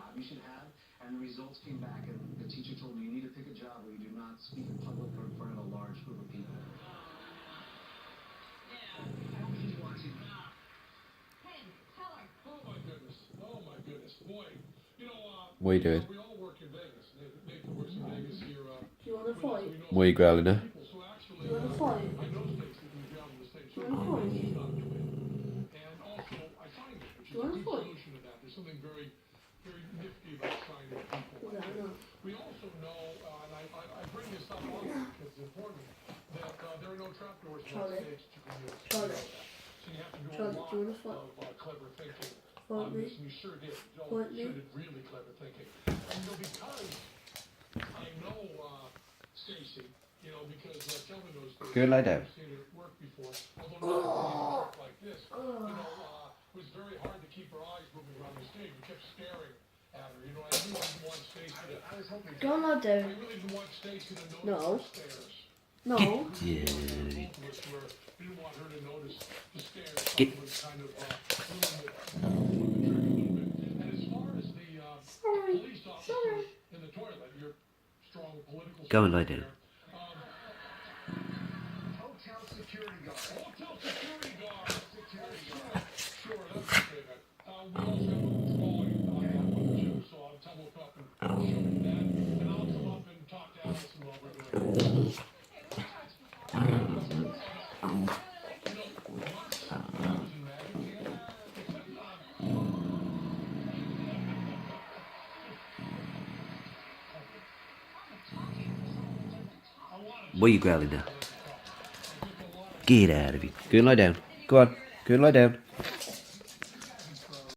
job you should have, and the results came back, and the teacher told me, you need to pick a job where you do not speak in public or in front of a large group of people. She's watching. Hey, tell her. Oh my goodness. Oh my goodness. Boy, What are you doing? we all work in Vegas. Nathan works in Vegas here. Do you want to fight? What are you growling at? So actually, Do you want to fight? I know states that we travel the state. Do you want to fight? It's not doing. And also, I find it, which is Do you a want good to fight? solution to that. There's something very, very nifty about finding people. Yeah, I know. We also know, and I bring this up often because it's important, that there are no trapdoors in Charlie. that stage to use. Charlie. So you have to do Charlie, a do you lot wanna fight? of clever thinking Fight on me? this, and you sure did. You Fight me? sure did really clever thinking. And because I know Stacy, because Kelvin knows Stacy. Go and lie down. I've seen her work before. Although not work like this. It was very hard to keep her eyes moving around the stage. We kept staring at her. I really didn't want Stacy to. I was hoping. Go on, lad I down. really didn't want Stacy to notice No. the stares. No. Yeah. Both of us were. We didn't want her to notice the stairs. Get- Something was kind of ruin the trigger a little bit. And as far as the Sorry. police officers in the toilet, your strong political. Go and lie support down. there, Hotel security guard. Hotel security guard. Sure, that's a favorite. We also have a drawing on that one too, so I'll come up and show you that. And I'll come up and talk to Allison while we're doing it. Once I was in Magic Camp, What are you growling at? Get out of here. Go and lie down. Go on. Go and lie down.